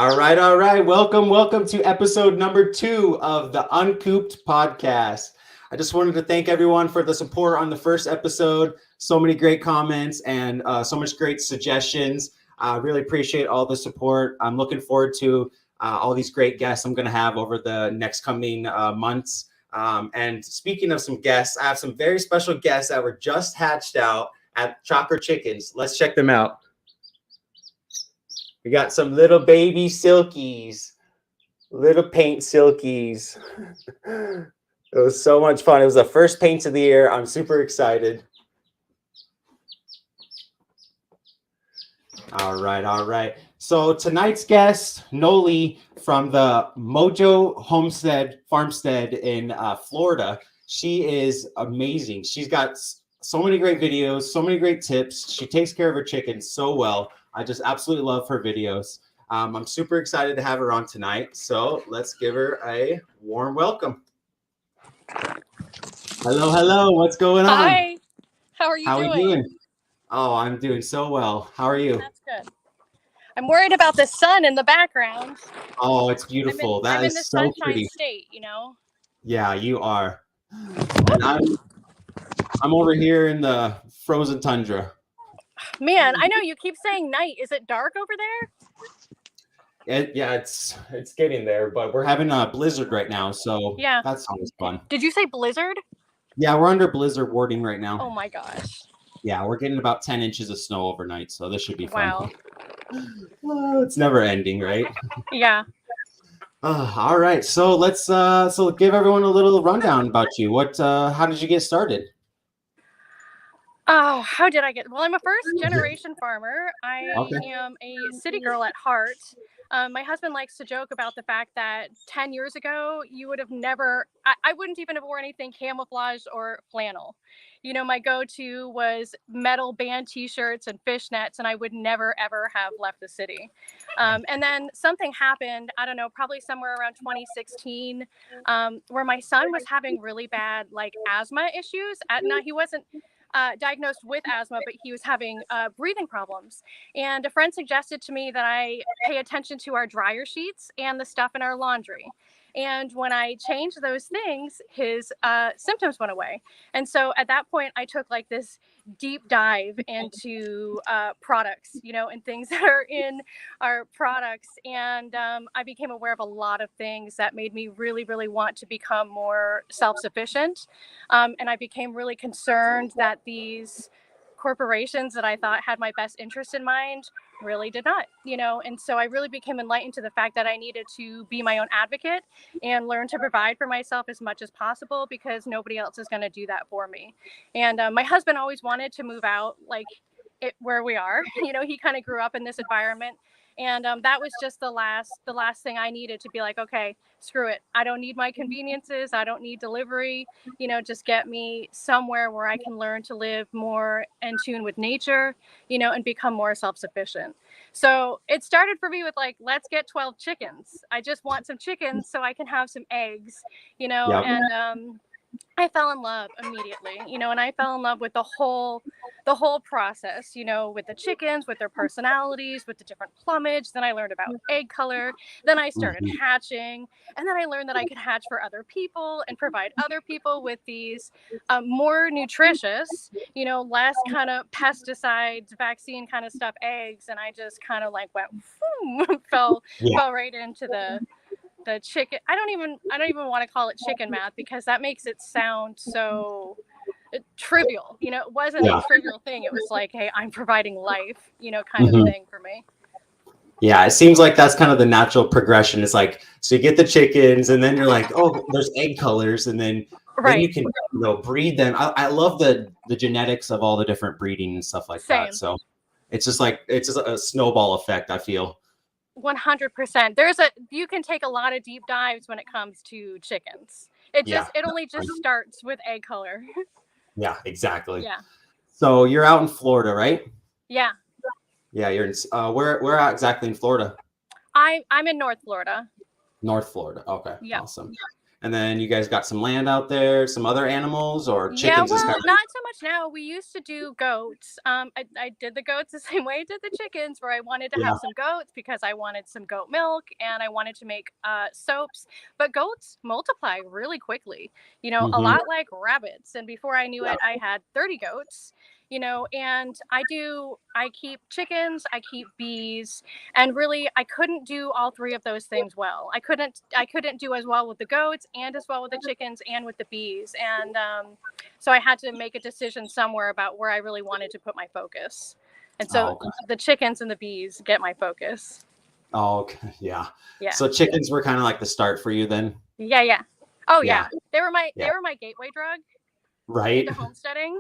All right, all right. Welcome to episode number 2 of the Uncooped podcast. I just wanted to thank everyone for the support on the first episode. So many great comments and so much great suggestions. I really appreciate all the support. I'm looking forward to all these great guests I'm going to have over the next coming months. And speaking of some guests, I have some very special guests that were just hatched out at Chopper Chickens. Let's check them out. We got some little baby silkies, little paint silkies. It was so much fun. It was the first paints of the year. I'm super excited. All right. So tonight's guest, Noli from the Mojo Farmstead in Florida. She is amazing. She's got so many great videos, so many great tips. She takes care of her chickens so well. I just absolutely love her videos. I'm super excited to have her on tonight. So let's give her a warm welcome. Hello. What's going on? Hi. How are you doing? Oh, I'm doing so well. How are you? That's good. I'm worried about the sun in the background. Oh, it's beautiful. I'm in the so sunshine pretty. state, you know? Yeah, you are. And I'm over here in the frozen tundra. Man, I know you keep saying night. Is it dark over there? Yeah, it's getting there, but we're having a blizzard right now, so yeah, that's always fun. Did you say blizzard? Yeah, we're under blizzard warning right now. Oh my gosh. Yeah, we're getting about 10 inches of snow overnight, so this should be fun. Wow. Oh, it's never ending, right? Yeah. All right, so let's give everyone a little rundown about you. How did you get started? Oh, how did I get? Well, I'm a first generation farmer. I am a city girl at heart. My husband likes to joke about the fact that 10 years ago, you would have never, I wouldn't even have worn anything camouflage or flannel. You know, my go-to was metal band t-shirts and fishnets, and I would never, ever have left the city. And then something happened, I don't know, probably somewhere around 2016, where my son was having really bad, like, asthma issues. Now, he wasn't diagnosed with asthma, but he was having breathing problems. And a friend suggested to me that I pay attention to our dryer sheets and the stuff in our laundry. And when I changed those things, his symptoms went away. And so at that point, I took like this deep dive into products, you know, and things that are in our products. And I became aware of a lot of things that made me really, really want to become more self-sufficient. And I became really concerned that these corporations that I thought had my best interest in mind really did not, you know. And so I really became enlightened to the fact that I needed to be my own advocate and learn to provide for myself as much as possible, because nobody else is going to do that for me. And my husband always wanted to move out, like where we are. You know, he kind of grew up in this environment. And that was just the last thing I needed to be like, okay, screw it. I don't need my conveniences. I don't need delivery. You know, just get me somewhere where I can learn to live more in tune with nature, you know, and become more self-sufficient. So it started for me with like, let's get 12 chickens. I just want some chickens so I can have some eggs, you know. Yep. And I fell in love immediately, you know, and I fell in love with the whole process, you know, with the chickens, with their personalities, with the different plumage. Then I learned about egg color. Then I started hatching, and then I learned that I could hatch for other people and provide other people with these more nutritious, you know, less kind of pesticides, vaccine kind of stuff, eggs. And I just kind of like went, fell right into the chicken. I don't even want to call it chicken math, because that makes it sound so trivial. You know, it wasn't a trivial thing. It was like, hey, I'm providing life, you know, kind of thing for me. Yeah, it seems like that's kind of the natural progression. It's like, so you get the chickens, and then you're like, oh, there's egg colors, and then you can, you know, breed them. I love the genetics of all the different breeding and stuff like that. So it's just a snowball effect, I feel. 100%. You can take a lot of deep dives when it comes to chickens. It only just starts with egg color. Yeah, exactly. Yeah. So you're out in Florida, right? Yeah. Yeah, you're in where out exactly in Florida? I'm in North Florida. North Florida. Okay. Yeah. Awesome. and then you guys got some land out there, some other animals, or Yeah, chickens is well, kind of. not so much now. We used to do goats. I did the goats the same way I did the chickens, where I wanted to Yeah. have some goats because I wanted some goat milk and I wanted to make soaps. But goats multiply really quickly, a Hmm. lot like rabbits. And before I knew it, I had 30 goats. And I keep chickens, I keep bees, and really I couldn't do all three of those things well. I couldn't do as well with the goats and as well with the chickens and with the bees. And so I had to make a decision somewhere about where I really wanted to put my focus. And so Oh, okay. the chickens and the bees get my focus. Oh, okay. Yeah. Yeah. So chickens were kind of like the start for you then. Yeah, yeah. Oh Yeah. yeah. They were my Yeah. gateway drug Right. into homesteading.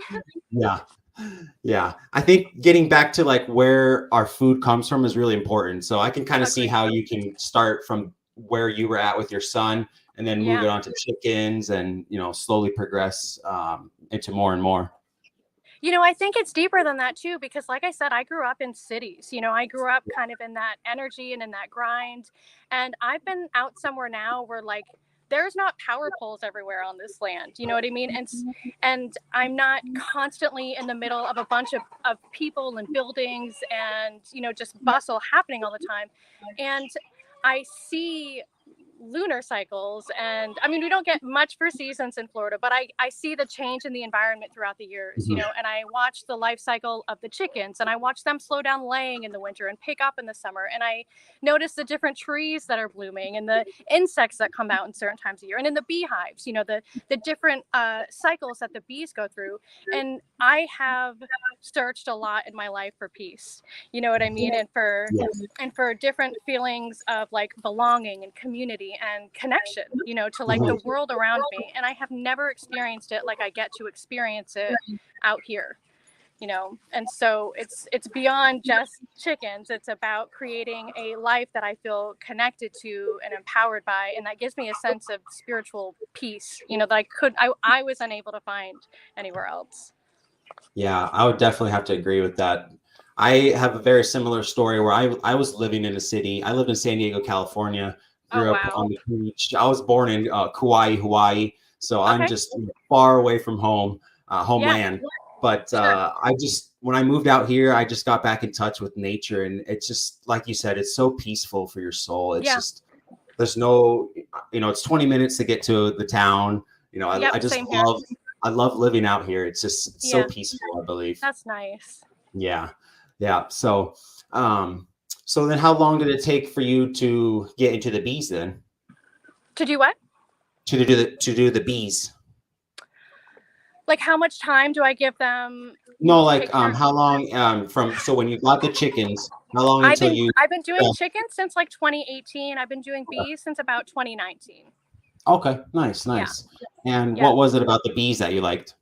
Yeah. Yeah. I think getting back to like where our food comes from is really important. So I can kind of see Agreed. how you can start from where you were at with your son and then move Yeah. it on to chickens and, slowly progress into more and more. I think it's deeper than that too, because like I said, I grew up in cities. I grew up kind of in that energy and in that grind. And I've been out somewhere now where like there's not power poles everywhere on this land. You know what I mean? And I'm not constantly in the middle of a bunch of people and buildings and, just bustle happening all the time. And I see lunar cycles, and I mean we don't get much for seasons in Florida, but I see the change in the environment throughout the years, Mhm. and I watch the life cycle of the chickens, and I watch them slow down laying in the winter and pick up in the summer, and I notice the different trees that are blooming and the insects that come out in certain times of year, and in the beehives, the different cycles that the bees go through. And I have searched a lot in my life for peace, you know what I mean, Yes. and for different feelings of like belonging and community and connection, to like the Mhm. world around me. And I have never experienced it like I get to experience it out here, And so it's beyond just chickens. It's about creating a life that I feel connected to and empowered by. And that gives me a sense of spiritual peace, that I was unable to find anywhere else. Yeah, I would definitely have to agree with that. I have a very similar story where I was living in a city. I lived in San Diego, California, Oh, grew up wow. on the beach. I was born in Kauai, Hawaii, so I'm Okay. just far away from home, Yeah, homeland. But sure. when I moved out here, I just got back in touch with nature, and it's just like you said, it's so peaceful for your soul. It's Yeah. just there's no, it's 20 minutes to get to the town. Yep. I just Same here. I love living out here. It's so Yeah. peaceful, I believe. That's nice. Yeah. Yeah. So then how long did it take for you to get into the bees then? To do what? To do the bees? Like, how much time do I give them No, to like take care? how long so when you got the chickens, how long I've until been you I've been doing uh, chickens since like 2018. I've been doing bees since about 2019. okay, nice, Yeah, nice. And yeah. what was it about the bees that you liked?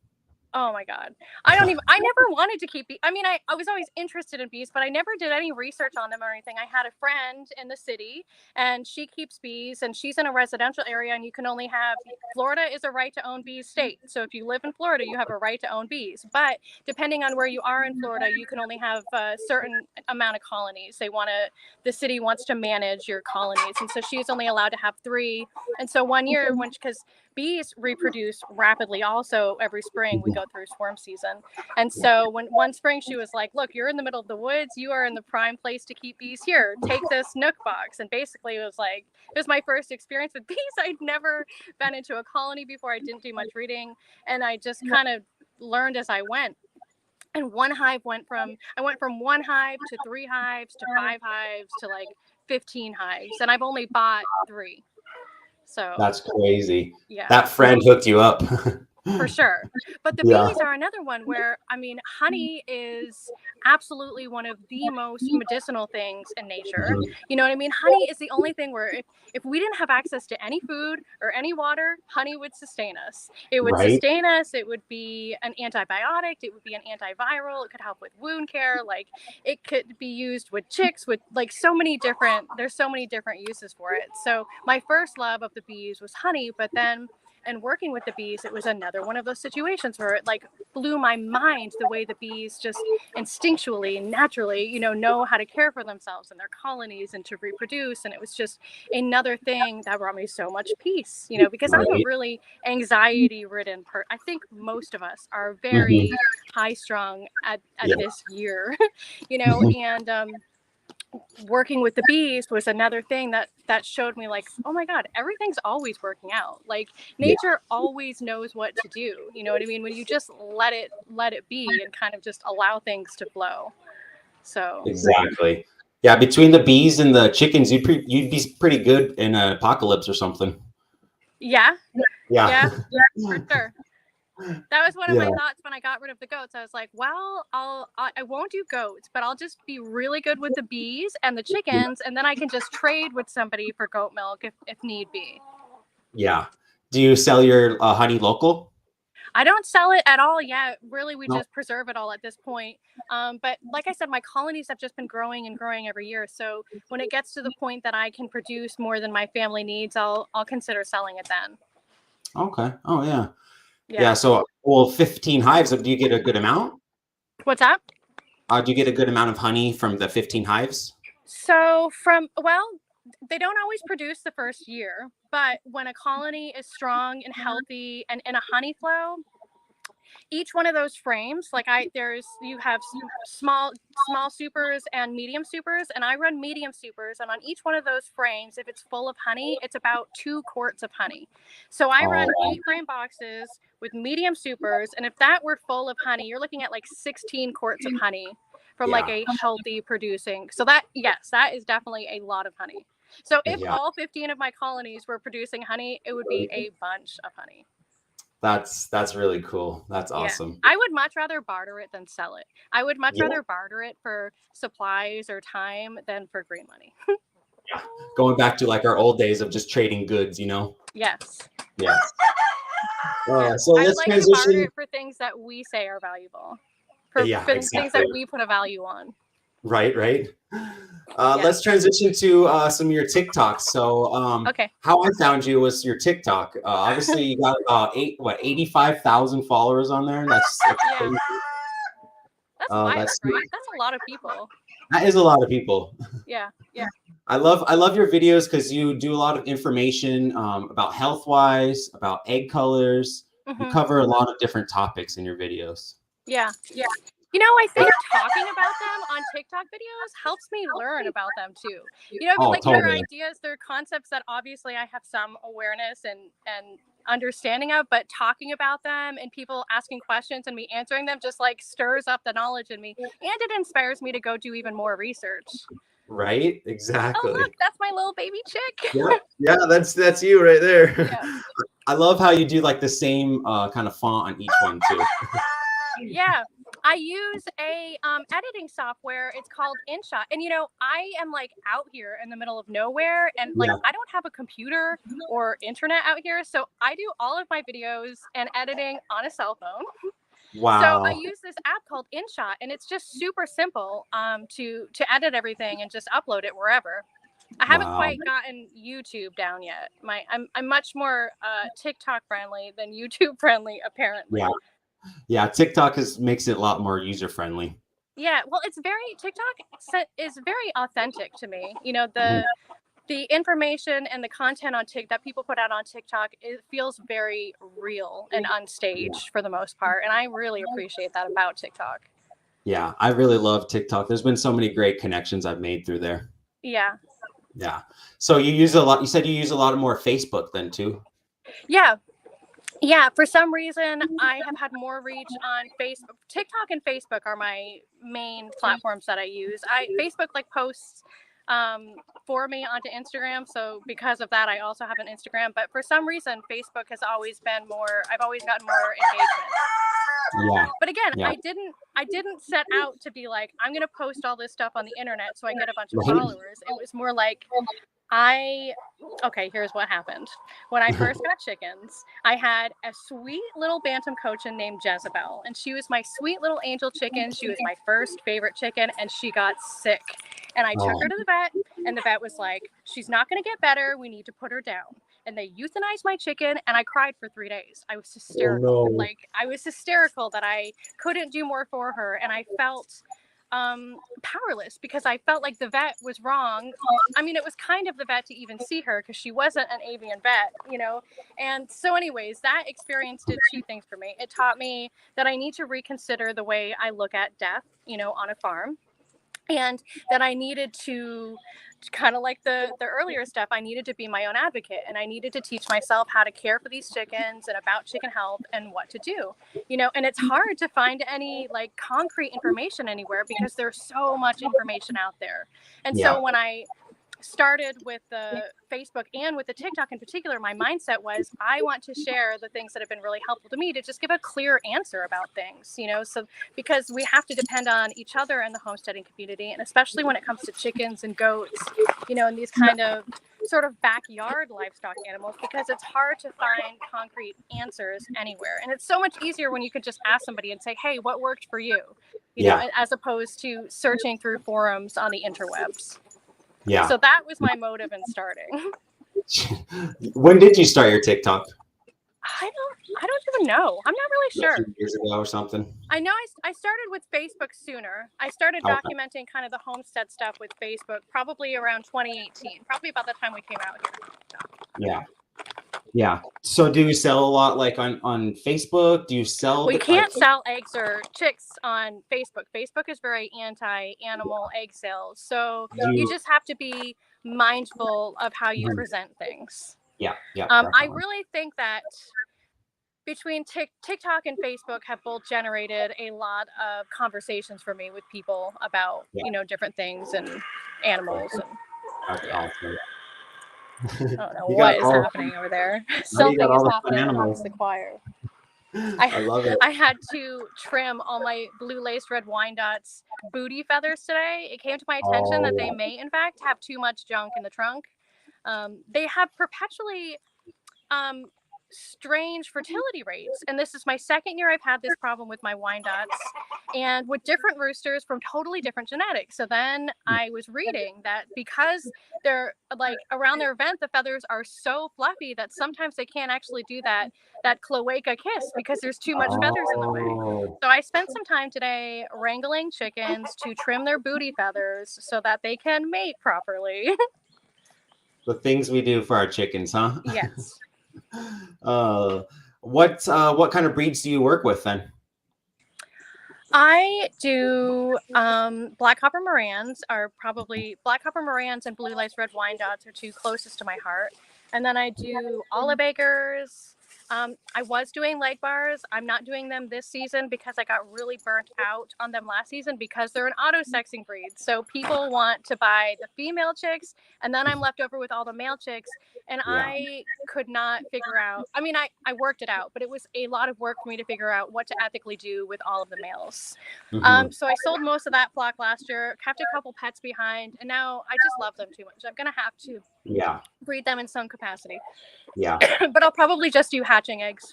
Oh my God. I never wanted to keep bees. I mean, I was always interested in bees, but I never did any research on them or anything. I had a friend in the city and she keeps bees and she's in a residential area and you can only have, Florida is a right to own bees state. So if you live in Florida, you have a right to own bees. But depending on where you are in Florida, you can only have a certain amount of colonies. The city wants to manage your colonies. And so she's only allowed to have 3. And so one year, because bees reproduce rapidly also every spring we go through swarm season. And so when one spring she was like, look, you're in the middle of the woods, you are in the prime place to keep bees, here, take this nook box. And basically it was my first experience with bees. I'd never been into a colony before. I didn't do much reading and I just kind of learned as I went. And I went from 1 hive to 3 hives to 5 hives to like 15 hives, and I've only bought 3. So That's crazy. yeah. That friend hooked you up. For sure. But the Yeah. bees are another one where, I mean, honey is absolutely one of the most medicinal things in nature. Mhm. You know what I mean? Honey is the only thing where if we didn't have access to any food or any water, honey would sustain us. It would Right? sustain us. It would be an antibiotic. It would be an antiviral. It could help with wound care. Like it could be used with chicks, with like there's so many different uses for it. So my first love of the bees was honey, but then And working with the bees, it was another one of those situations where it like blew my mind the way the bees just instinctually, naturally, you know how to care for themselves and their colonies and to reproduce. And it was just another thing that brought me so much peace, you know, because I'm a really anxiety ridden I think most of us are very high strung at this year, you know, and working with the bees was another thing that showed me like, oh my God, everything's always working out. Like nature always knows what to do. You know what I mean? When you just let it be and kind of just allow things to flow. So exactly. Yeah, between the bees and the chickens, you'd be pretty good in an apocalypse or something. Yeah, Yeah, for sure. That was one of my thoughts when I got rid of the goats. I was like, well, I won't do goats, but I'll just be really good with the bees and the chickens, and then I can just trade with somebody for goat milk if need be. Yeah. Do you sell your honey local? I don't sell it at all yet. Really, we just preserve it all at this point. But like I said, my colonies have just been growing and growing every year. So when it gets to the point that I can produce more than my family needs, I'll consider selling it then. Okay. Oh yeah. Yeah. So, well, 15 hives. Do you get a good amount? What's up? Do you get a good amount of honey from the 15 hives? So they don't always produce the first year, but when a colony is strong and healthy and in a honey flow, each one of those frames, like you have small supers and medium supers, and I run medium supers, and on each one of those frames, if it's full of honey, it's about 2 quarts of honey. So I run 8 frame boxes with medium supers, and if that were full of honey, you're looking at like 16 quarts of honey from like a healthy producing. So that is definitely a lot of honey. So if all 15 of my colonies were producing honey, it would be a bunch of honey. That's really cool. That's awesome. I would much rather barter it than sell it. I would much rather barter it for supplies or time than for green money. Yeah. Going back to like our old days of just trading goods, you know? Yes. Yes. So I would let's like transition. to barter it for things that we say are valuable. For things that we put a value on. Right. Let's transition to some of your TikToks. So, how I found you was your TikTok. Obviously, you got about 85,000 followers on there. That's wild, right? That's a lot of people. That is a lot of people. Yeah. I love your videos because you do a lot of information about health-wise, about egg colors. You cover a lot of different topics in your videos. Yeah. You know, I think talking about them on TikTok videos helps me learn about them too. You know, their ideas, their concepts that obviously I have some awareness and understanding of, but talking about them and people asking questions and me answering them just like stirs up the knowledge in me, and it inspires me to go do even more research. Right? Exactly. Oh, look, that's my little baby chick. Yeah, that's you right there. Yeah. I love how you do like the same kind of font on each one too. Yeah, I use a editing software. It's called InShot, and you know, I am like out here in the middle of nowhere, and like I don't have a computer or internet out here, so I do all of my videos and editing on a cell phone. Wow. So I use this app called InShot, and it's just super simple to edit everything and just upload it wherever. I haven't quite gotten YouTube down yet. I'm much more TikTok friendly than YouTube friendly, apparently. Yeah, TikTok makes it a lot more user friendly. Yeah, well, TikTok is very authentic to me. You know, the information and the content that people put out on TikTok, it feels very real and unstaged for the most part, and I really appreciate that about TikTok. Yeah, I really love TikTok. There's been so many great connections I've made through there. Yeah. So you use a lot. You said you use a lot more Facebook then too. Yeah, for some reason, I have had more reach on Facebook. TikTok and Facebook are my main platforms that I use. Facebook like posts for me onto Instagram, so because of that, I also have an Instagram. But for some reason, Facebook has always been more. I've always gotten more engagement. Yeah. But again, I didn't set out to be like, I'm gonna post all this stuff on the internet so I get a bunch of followers. It was more like here's what happened. When I first got chickens, I had a sweet little bantam cochin named Jezebel, and she was my sweet little angel chicken. She was my first favorite chicken, and she got sick. And I took her to the vet, and the vet was like, she's not going to get better. We need to put her down. and they euthanized my chicken, and I cried for 3 days. I was hysterical. Oh, no. Like, I was hysterical that I couldn't do more for her, and I felt powerless because I felt like the vet was wrong. I mean, it was kind of the vet to even see her because she wasn't an avian vet, And so anyways, that experience did two things for me. It taught me that I need to reconsider the way I look at death, on a farm. And that I needed to kind of like the earlier stuff, I needed to be my own advocate, and I needed to teach myself how to care for these chickens and about chicken health and what to do, and it's hard to find any like concrete information anywhere because there's so much information out there. And so when I started with the Facebook and with the TikTok in particular, my mindset was I want to share the things that have been really helpful to me to just give a clear answer about things, so because we have to depend on each other in the homesteading community, and especially when it comes to chickens and goats, and these kind of sort of backyard livestock animals, because it's hard to find concrete answers anywhere. And it's so much easier when you could just ask somebody and say, hey, what worked for you, as opposed to searching through forums on the interwebs. Yeah. So that was my motive in starting. When did you start your TikTok? I don't even know. I'm not really sure. 2 years ago or something. I know I started with Facebook sooner. I started documenting kind of the homestead stuff with Facebook probably around 2018, probably about the time we came out here. Yeah. So do you sell a lot like on Facebook? Do you sell? We can't sell eggs or chicks on Facebook. Facebook is very anti-animal egg sales. So you just have to be mindful of how you present things. Yeah. I really think that between TikTok and Facebook have both generated a lot of conversations for me with people about, different things and animals. And, I don't know what is happening over there. Something is happening amongst the choir. I love it. I had to trim all my blue laced red Wyandottes booty feathers today. It came to my attention that they may, in fact, have too much junk in the trunk. They have perpetually strange fertility rates, and this is my second year I've had this problem with my Wyandottes, and with different roosters from totally different genetics. So then I was reading that because they're like around their vent, the feathers are so fluffy that sometimes they can't actually do that cloaca kiss because there's too much feathers in the way. So I spent some time today wrangling chickens to trim their booty feathers so that they can mate properly. The things we do for our chickens, huh? Yes. What kind of breeds do you work with then? I do black copper Morans black copper Morans and blue lace red Wyandottes are two closest to my heart. And then I do olive acres. I was doing leg bars. I'm not doing them this season because I got really burnt out on them last season because they're an auto-sexing breed. So people want to buy the female chicks, and then I'm left over with all the male chicks. And I could not figure out, I mean, I worked it out, but it was a lot of work for me to figure out what to ethically do with all of the males. So I sold most of that flock last year, kept a couple pets behind, and now I just love them too much. I'm going to have to breed them in some capacity. But I'll probably just do hatching eggs.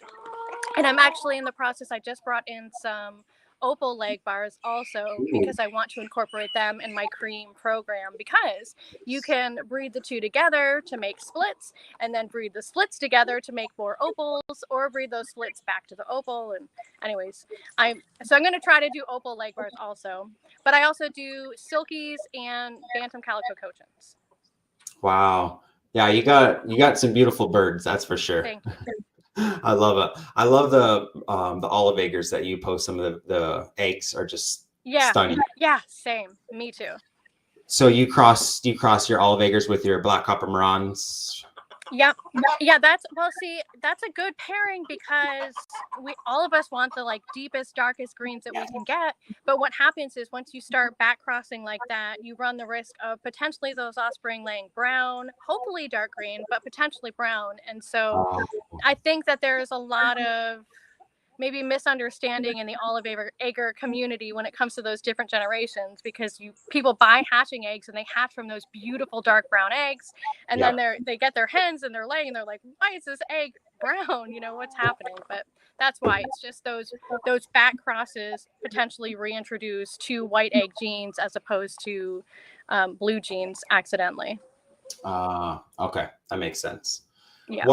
And I'm actually in the process. I just brought in some opal leg bars also because I want to incorporate them in my cream program, because you can breed the two together to make splits and then breed the splits together to make more opals, or breed those splits back to the opal. And anyways, I'm going to try to do opal leg bars also, but I also do silkies and bantam calico cochins. Wow. Yeah, you got some beautiful birds, that's for sure. Thank you. I love it. I love the olive acres that you post. Some of the eggs are just stunning. Yeah, same. Me too. So do you cross your olive acres with your black copper Morans? Yep. Yeah, that's a good pairing because all of us want the deepest, darkest greens that we can get. But what happens is once you start back crossing like that, you run the risk of potentially those offspring laying brown, hopefully dark green, but potentially brown. And so I think that there's a lot of maybe misunderstanding in the olive acre community when it comes to those different generations, because people buy hatching eggs and they hatch from those beautiful dark brown eggs, and then they get their hens and they're laying and they're like, why is this egg brown? What's happening? But that's why it's just those back crosses potentially reintroduce two white egg genes as opposed to blue genes accidentally. Okay, that makes sense. Yeah.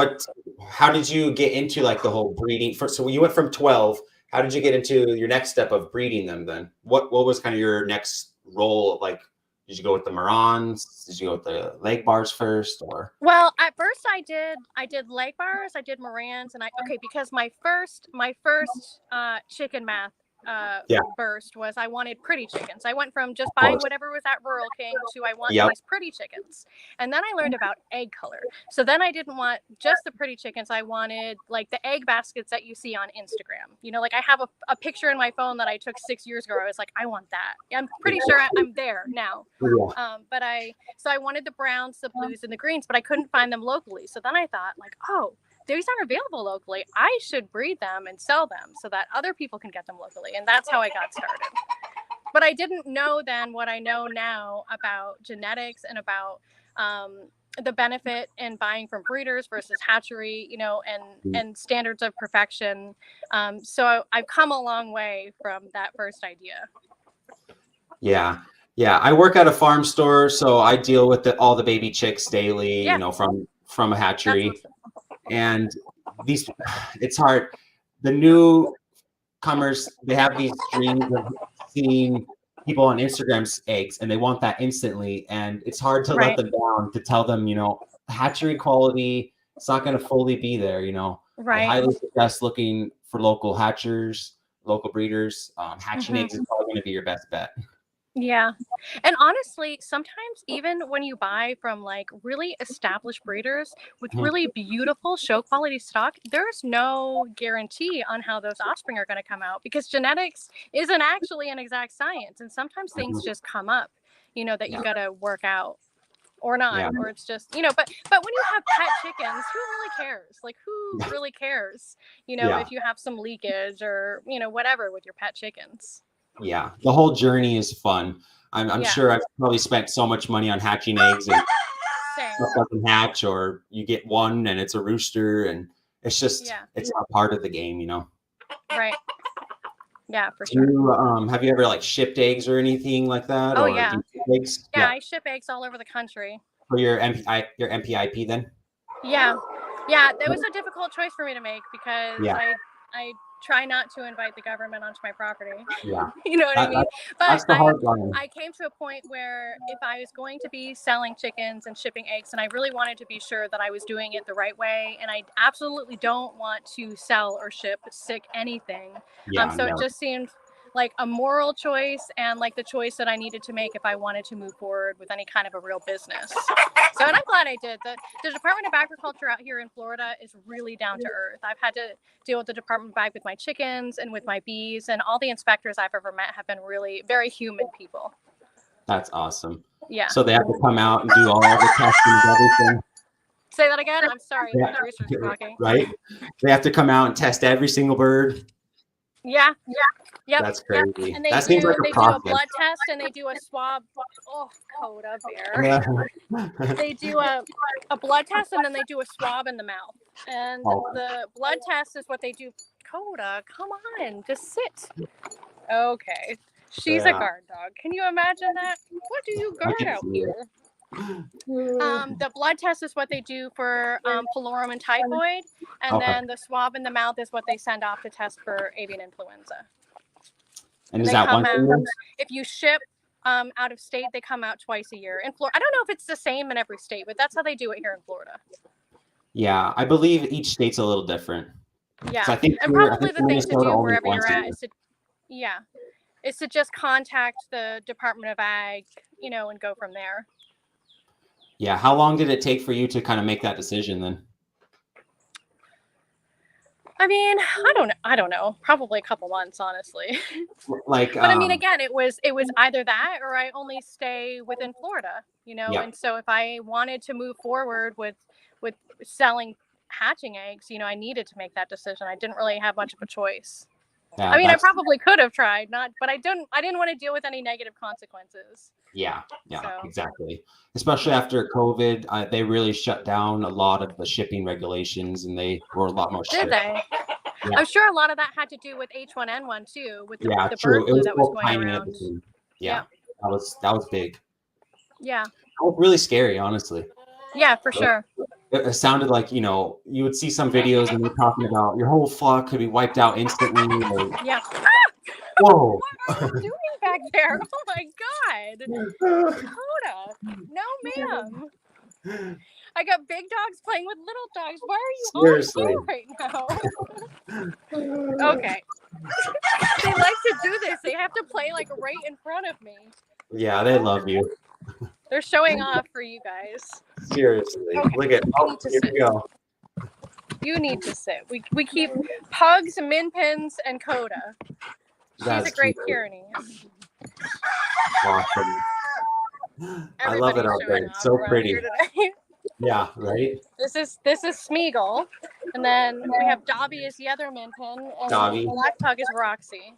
How did you get into like the whole breeding? So you went from 12. How did you get into your next step of breeding them then? What was kind of your next role? Like, did you go with the Marans? Did you go with the leg bars first, or? Well, at first I did leg bars, I did Morans, and because my first chicken math Yeah. burst was I wanted pretty chickens. I went from just buying whatever was at Rural King to I want these pretty chickens. And then I learned about egg color. So then I didn't want just the pretty chickens. I wanted like the egg baskets that you see on Instagram. You know, like I have a picture in my phone that I took 6 years ago. I was like, I want that. I'm pretty sure I'm there now. But I wanted the browns, the blues, and the greens, but I couldn't find them locally. So then I thought like, oh, these aren't available locally. I should breed them and sell them so that other people can get them locally. And that's how I got started. But I didn't know then what I know now about genetics and about the benefit in buying from breeders versus hatchery, you know, and standards of perfection. So I've come a long way from that first idea. Yeah. Yeah. I work at a farm store, so I deal with all the baby chicks daily, you know, from a hatchery. Awesome. And it's hard. The newcomers, they have these dreams of seeing people on Instagram's eggs, and they want that instantly. And it's hard to let them down, to tell them, you know, hatchery quality, it's not going to fully be there, you know. I highly suggest looking for local hatchers, local breeders. Hatching eggs is probably going to be your best bet. Yeah. And honestly, sometimes even when you buy from like really established breeders with really beautiful show quality stock, there's no guarantee on how those offspring are going to come out, because genetics isn't actually an exact science. And sometimes things just come up, you know, that you got to work out or not, or it's just, you know, but when you have pet chickens, who really cares? Like, who really cares, you know, if you have some leakage or, you know, whatever with your pet chickens. Yeah, the whole journey is fun. I'm sure I've probably spent so much money on hatching eggs and stuff doesn't hatch, or you get one and it's a rooster, and it's just it's not part of the game, you know. Right. Yeah, for sure. Have you ever like shipped eggs or anything like that? Oh, or yeah. Eggs? Yeah, I ship eggs all over the country. For your MPIP then? Yeah. Yeah, that was a difficult choice for me to make, because I try not to invite the government onto my property. Yeah. You know what I mean? But that's the hard line. I came to a point where if I was going to be selling chickens and shipping eggs, and I really wanted to be sure that I was doing it the right way, and I absolutely don't want to sell or ship sick anything. So it just seemed like a moral choice, and like the choice that I needed to make if I wanted to move forward with any kind of a real business. So, and I'm glad I did. The Department of Agriculture out here in Florida is really down to earth. I've had to deal with the Department of Ag with my chickens and with my bees, and all the inspectors I've ever met have been really very human people. That's awesome. Yeah. So they have to come out and do all the testing and everything. Say that again? I'm sorry. My producers are talking. Right? They have to come out and test every single bird. Yeah. Yep. That's crazy. Yep. And they that seems like do a blood test, and they do a swab. Oh, Coda bear. Yeah. They do a blood test, and then they do a swab in the mouth. And the blood test is what they do. Coda, come on, just sit. Okay. She's a guard dog. Can you imagine that? What do you guard out here? The blood test is what they do for pylori and typhoid, and then the swab in the mouth is what they send off to test for avian influenza. And is that one thing? If you ship out of state, they come out twice a year. In Florida, I don't know if it's the same in every state, but that's how they do it here in Florida. Yeah, I believe each state's a little different. Yeah, so and probably the thing to do wherever you're at is to just contact the Department of Ag, you know, and go from there. Yeah. How long did it take for you to kind of make that decision then? I mean, I don't know. Probably a couple months, honestly. Like, but I mean, again, it was either that or I only stay within Florida, you know. And so if I wanted to move forward with selling hatching eggs, you know, I needed to make that decision. I didn't really have much of a choice. Yeah, I mean, I probably could have tried, but I didn't want to deal with any negative consequences. Yeah, exactly. Especially after COVID, they really shut down a lot of the shipping regulations, and they were a lot more strict. Did they? Yeah. I'm sure a lot of that had to do with H1N1 too, with the bird true. flu that was going around. Yeah, that was big. Yeah. That was really scary, honestly. Yeah, for sure. it sounded like, you would see some videos and they're talking about your whole flock could be wiped out instantly. Yeah. Whoa. What are you doing back there? Oh my God. Dakota. No, ma'am. I got big dogs playing with little dogs. Why are you Seriously. on right now? Okay. They like to do this. They have to play like right in front of me. Yeah, they love you. They're showing off for you guys. Seriously. Okay. Look at, here we go. You need to sit. We keep Pugs, Min Pins, and Coda. She's a great Pyrenees. Awesome. I love it out there. It's so pretty. Yeah, right? This is Smeagol. And then we have Dobby is the other Min Pin. And Dobby. the black pug is Roxy.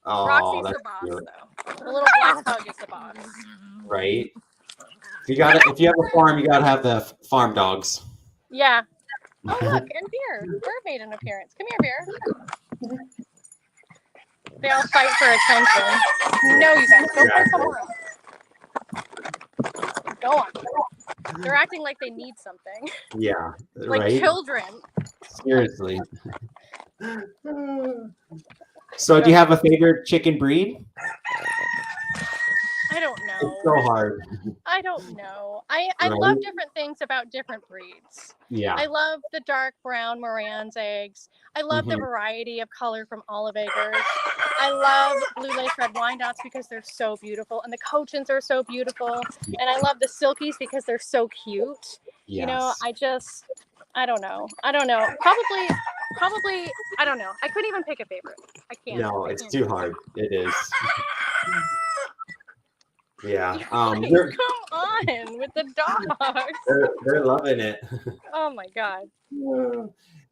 Oh, Roxy's that's the boss, cute. though. The little black pug is the boss. Right? If you have a farm, you gotta have the farm dogs. Yeah. Oh, look, and Beer. Beer made an appearance. Come here, Beer. They all fight for attention. No, you guys, go play somewhere else. Go on. They're acting like they need something. Yeah, like right? children. Seriously. So, do you have a favorite chicken breed? I don't know. It's so hard. I don't know. I Right? love different things about different breeds. Yeah. I love the dark brown Moran's eggs. I love the variety of color from Olive Acres. I love Blue Lace Red Wyandottes because they're so beautiful, and the Cochins are so beautiful. Yes. And I love the Silkies because they're so cute. Yes. You know, I don't know. Probably, I don't know. I couldn't even pick a favorite. I can't. No, it's too hard. It is. Yeah. Come on with the dogs. They're loving it. Oh my God.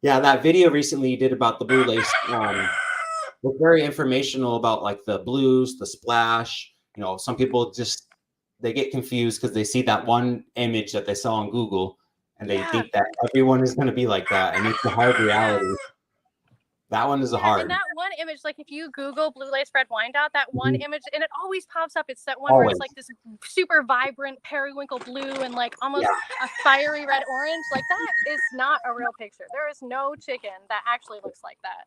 Yeah, that video recently you did about the blue lace was very informational about like the blues, the splash. Some people they get confused because they see that one image that they saw on Google and they think that everyone is going to be like that, and it's a hard reality. That one is hard. And that one image, like if you Google Blue Lace Red Wyandotte, that one image, and it always pops up. It's that one where it's like this super vibrant periwinkle blue and like almost a fiery red orange. Like that is not a real picture. There is no chicken that actually looks like that.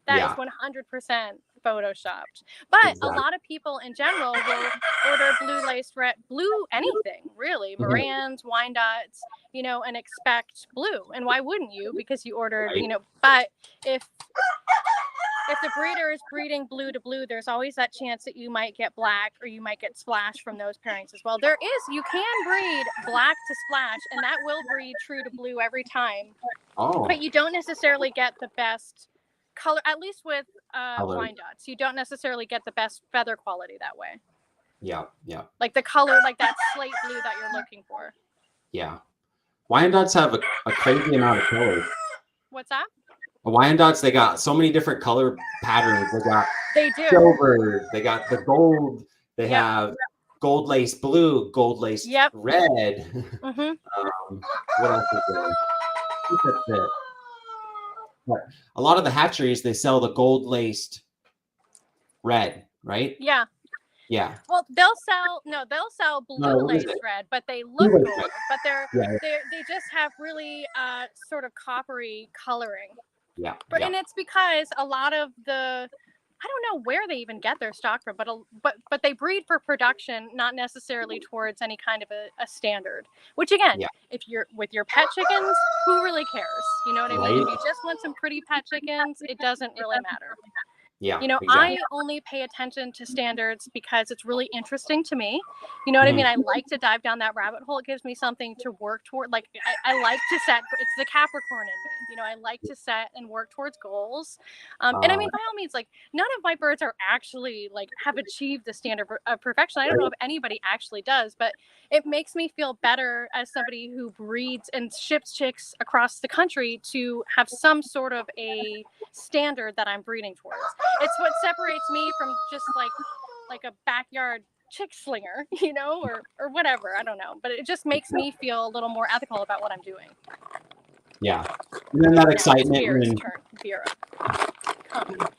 That is 100% photoshopped. But a lot of people in general will order blue anything, really, Moran's, Wyandottes, and expect blue. And why wouldn't you? Because you ordered, but if the breeder is breeding blue to blue, there's always that chance that you might get black or you might get splash from those pairings as well. You can breed black to splash, and that will breed true to blue every time. Oh. But you don't necessarily get the best color, at least with Wyandottes. You don't necessarily get the best feather quality that way. Yeah. Like the color, like that slate blue that you're looking for. Yeah. Wyandottes have a crazy amount of colors. What's that? Wyandottes, they got so many different color patterns. They do. Silver. They got the gold. They have gold lace blue, gold lace red. What else is there? That's it. But a lot of the hatcheries, they sell the gold laced red, right? Yeah. Yeah. Well, they'll sell blue laced red, but they look gold. But they just have really sort of coppery coloring. Yeah. And it's because a lot of I don't know where they even get their stock from, but they breed for production, not necessarily towards any kind of a standard. Which again, if you're with your pet chickens, who really cares? You know what I mean? If you just want some pretty pet chickens, it doesn't really matter. Yeah. Exactly. I only pay attention to standards because it's really interesting to me. You know what I mean? I like to dive down that rabbit hole. It gives me something to work toward. Like I like to set, it's the Capricorn in me. I like to set and work towards goals. And I mean, by all means, like none of my birds are actually like have achieved the standard of perfection. I don't know if anybody actually does, but it makes me feel better as somebody who breeds and ships chicks across the country to have some sort of a standard that I'm breeding towards. It's what separates me from just like a backyard chick slinger, or whatever. I don't know, but it just makes me feel a little more ethical about what I'm doing. Yeah, and then that excitement when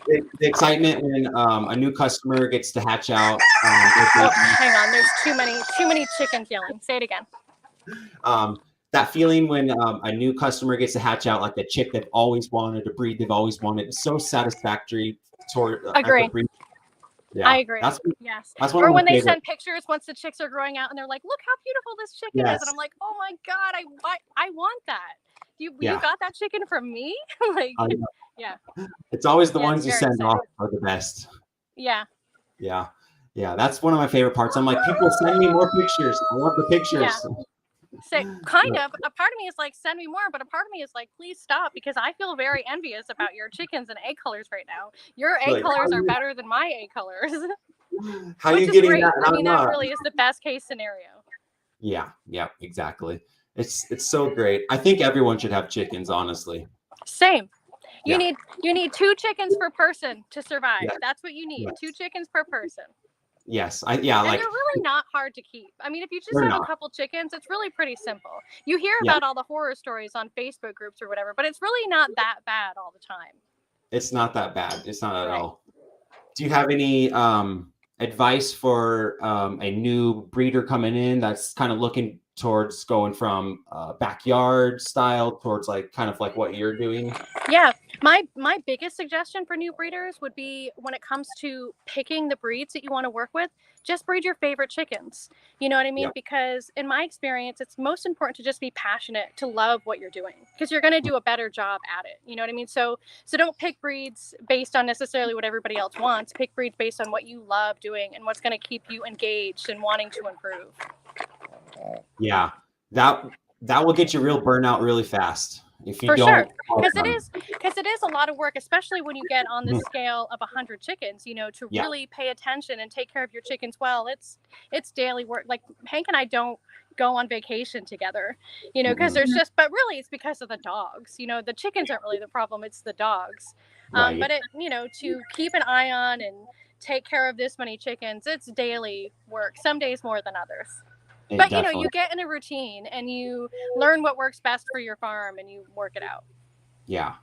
the excitement when a new customer gets to hatch out. Hang on, there's too many chickens yelling. Say it again. that feeling when a new customer gets to hatch out like the chick they've always wanted, a breed they've always wanted. It's so satisfactory toward at the Agree. breed. I Yeah, agree. Yes. that's one Or of my when they favorite. send pictures once the chicks are growing out and they're like, look how beautiful this chicken is. And Yes. I'm like, oh my God, I want that. You Yeah. got that chicken from me? Like, yeah. It's always the Yeah, ones it's you very send off are the best. Yeah. Yeah. Yeah. That's one of my favorite parts. I'm like, people send me more pictures. I love the pictures. Yeah. So kind of a part of me is like, send me more, but a part of me is like, please stop, because I feel very envious about your chickens and egg colors right now. Your egg Like, colors are better than my egg colors. How are Which you is getting great. that? I mean, that really is the best case scenario. Yeah, yeah, exactly. It's so great. I think everyone should have chickens, honestly. Same. You Yeah. need 2 chickens per person to survive. Yes. That's what you need. Yes. 2 chickens per person. Yes. And they're really not hard to keep. I mean, if you just have a couple chickens, it's really pretty simple. You hear about all the horror stories on Facebook groups or whatever, but it's really not that bad all the time. It's not that bad. It's not at all. Do you have any advice for a new breeder coming in that's kind of looking towards going from backyard style towards like kind of like what you're doing? Yeah, my biggest suggestion for new breeders would be, when it comes to picking the breeds that you want to work with, just breed your favorite chickens. You know what I mean? Yeah. Because in my experience, it's most important to just be passionate, to love what you're doing, because you're going to do a better job at it. You know what I mean? So don't pick breeds based on necessarily what everybody else wants. Pick breeds based on what you love doing and what's going to keep you engaged and wanting to improve. Yeah, that will get you real burnout really fast if you For don't. Sure, because it is a lot of work, especially when you get on the scale of 100 chickens. You know, to really pay attention and take care of your chickens well. It's daily work. Like, Hank and I don't go on vacation together, you know, because there's just, but really it's because of the dogs. You know, the chickens aren't really the problem; it's the dogs. Right. But to keep an eye on and take care of this many chickens, it's daily work. Some days more than others. But you get in a routine and you learn what works best for your farm and you work it out. Yeah.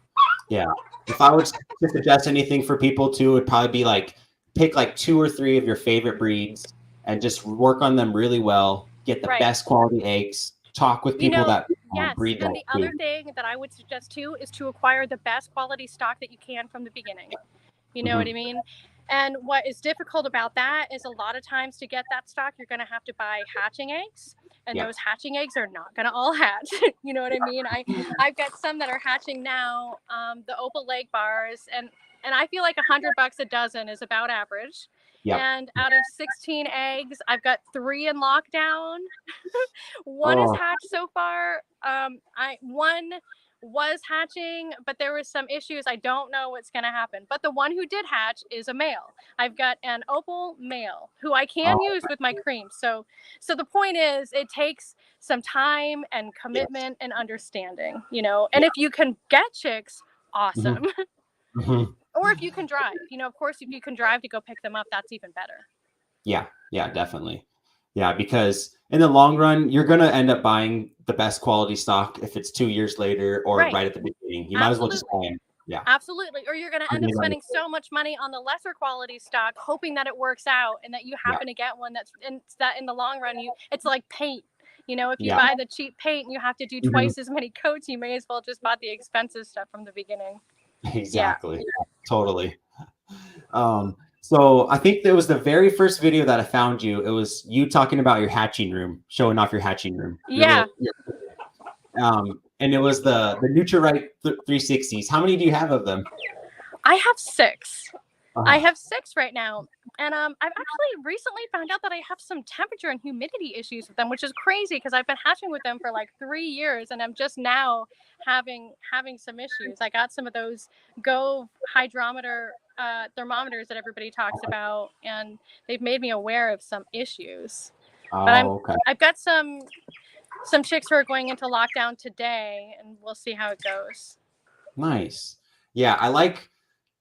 Yeah. If I was to suggest anything for people too, it'd probably be like, pick like 2 or 3 of your favorite breeds and just work on them really well. Get the best quality eggs. Talk with people that breed that. And the other thing that I would suggest too is to acquire the best quality stock that you can from the beginning. You know what I mean? And what is difficult about that is, a lot of times to get that stock, you're going to have to buy hatching eggs, and those hatching eggs are not going to all hatch. You know what I mean? I've got some that are hatching now, the opal leg bars, and I feel like $100 a dozen is about average. Yep. And out of 16 eggs, I've got 3 in lockdown. One is hatched so far. One was hatching, but there was some issues. I don't know what's going to happen. But the one who did hatch is a male. I've got an opal male who I can use with my cream. So the point is, it takes some time and commitment and understanding, you know. And if you can get chicks, awesome. Or if you can drive, you know, of course, if you can drive to go pick them up, that's even better. Yeah, definitely. Yeah, because in the long run, you're going to end up buying the best quality stock if it's 2 years later or right at the beginning. You might as well just buy them. Yeah. Absolutely. Or you're going to end up spending so much money on the lesser quality stock, hoping that it works out and that you happen to get one that in the long run, it's like paint. You know, if you buy the cheap paint and you have to do twice as many coats, you may as well just buy the expensive stuff from the beginning. Exactly. Yeah. Totally. So I think that was the very first video that I found you. It was you talking about your hatching room, showing off your hatching room. Yeah. And it was the Nutri-Right 360s. How many do you have of them? I have 6. I have 6 right now. And I've actually recently found out that I have some temperature and humidity issues with them, which is crazy because I've been hatching with them for like 3 years and I'm just now having some issues. I got some of those Go hydrometer thermometers that everybody talks about, and they've made me aware of some issues. But I've got some chicks who are going into lockdown today, and we'll see how it goes. Nice. Yeah,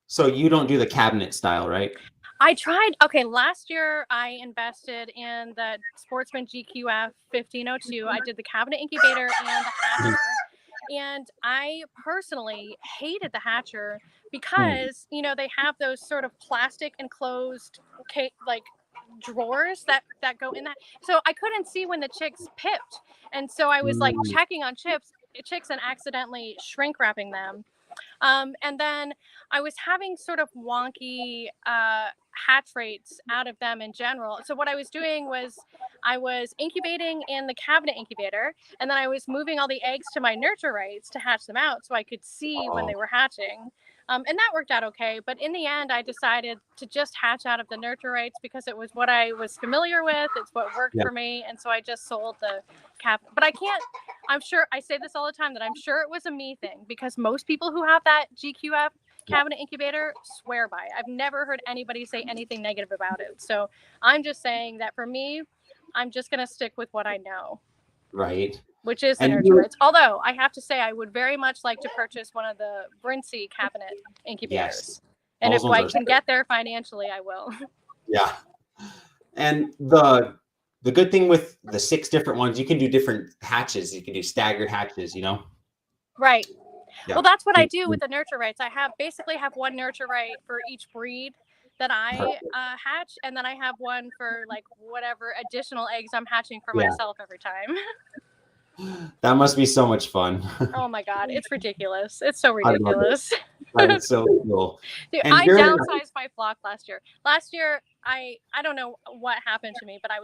so you don't do the cabinet style, right? I tried. Okay, last year I invested in the Sportsman GQF 1502. I did the cabinet incubator and the hatcher. And I personally hated the hatcher because, you know, they have those sort of plastic enclosed drawers that go in that. So I couldn't see when the chicks pipped. And so I was like checking on chicks and accidentally shrink wrapping them. And then I was having sort of wonky hatch rates out of them in general. So what I was doing was I was incubating in the cabinet incubator, and then I was moving all the eggs to my nurture rates to hatch them out so I could see when they were hatching. And that worked out okay. But in the end, I decided to just hatch out of the nurture rates because it was what I was familiar with. It's what worked for me. And so I just sold the cabinet. But I'm sure I say this all the time that I'm sure it was a me thing, because most people who have that GQF cabinet incubator swear by it. I've never heard anybody say anything negative about it. So I'm just saying that for me, I'm just going to stick with what I know. Right. Which is the nurture rates. Although I have to say, I would very much like to purchase one of the Brincy cabinet incubators. Yes. And if I can get there financially, I will. Yeah. And the good thing with the 6 different ones, you can do different hatches. You can do staggered hatches, you know? Right. Yeah. Well, that's what I do with the nurture rates. I basically have one nurture rate for each breed that I hatch, and then I have one for like whatever additional eggs I'm hatching for myself every time. That must be so much fun. Oh my God, it's ridiculous. It's so ridiculous. It's so cool. Dude, I downsized my flock last year. Last year, I don't know what happened to me, but I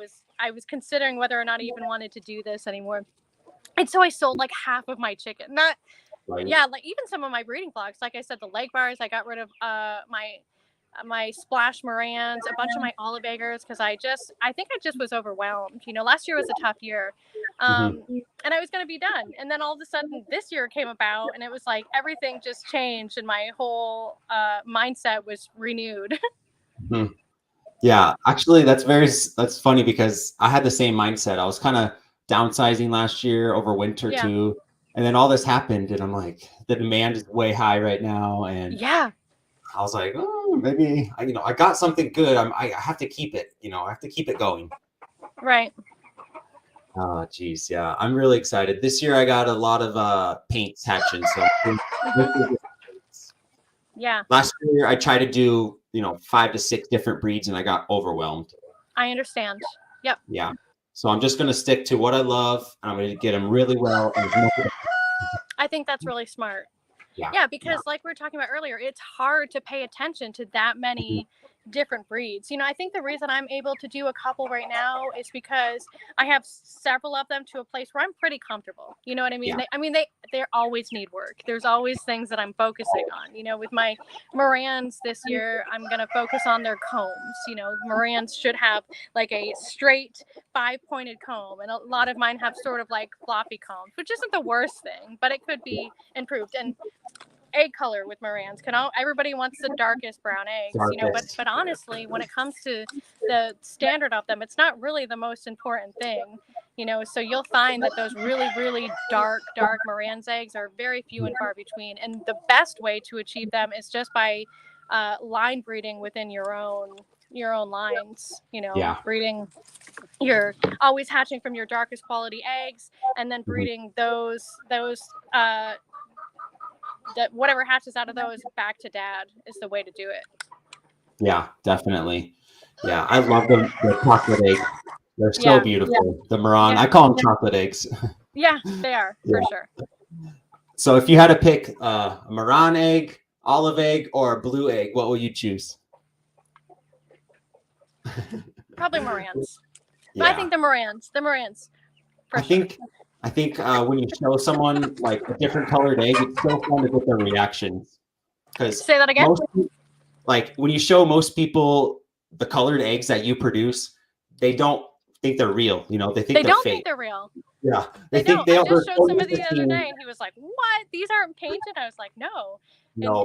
was considering whether or not I even wanted to do this anymore. And so I sold like half of my chicken. Like even some of my breeding flocks. Like I said, the leg bars, I got rid of my splash Morans, a bunch of my olive eggers, because I think I just was overwhelmed. You know, last year was a tough year. And I was going to be done. And then all of a sudden this year came about, and it was like everything just changed, and my whole mindset was renewed. Yeah, actually, that's funny, because I had the same mindset. I was kind of downsizing last year over winter too. And then all this happened, and I'm like, the demand is way high right now. And I was like, oh, maybe, I got something good. I have to keep it, I have to keep it going. Right. Oh, geez. Yeah. I'm really excited. This year I got a lot of paints hatching. So last year I tried to do, 5 to 6 different breeds, and I got overwhelmed. I understand. Yep. Yeah. So I'm just going to stick to what I love, and I'm going to get them really well. I think that's really smart. Yeah, because like we were talking about earlier, it's hard to pay attention to that many different breeds. I think the reason I'm able to do a couple right now is because I have several of them to a place where I'm pretty comfortable. You know what I mean? They always need work. There's always things that I'm focusing on. With my Morans this year, I'm going to focus on their combs. Morans should have like a straight 5-pointed comb, and a lot of mine have sort of like floppy combs, which isn't the worst thing, but it could be improved. And egg color with Morans, everybody wants the darkest brown eggs, but honestly, when it comes to the standard of them, it's not really the most important thing, so you'll find that those really, really dark Morans eggs are very few and far between, and the best way to achieve them is just by line breeding within your own lines, breeding. You're always hatching from your darkest quality eggs, and then breeding those that whatever hatches out of those back to dad is the way to do it. Yeah, definitely. Yeah, I love the chocolate eggs. They're so beautiful. The Moran, I call them chocolate eggs. Yeah, they are for sure. So if you had to pick a Moran egg, olive egg, or a blue egg, what will you choose? Probably Morans. Yeah. I think the Morans. I think when you show someone like a different colored egg, it's so fun to get their reactions. Say that again. When you show most people the colored eggs that you produce, they don't think they're real. They think they don't fake. think they're real. Yeah, they think I just showed somebody the other day, and he was like, "What? These aren't painted?" I was like, "No."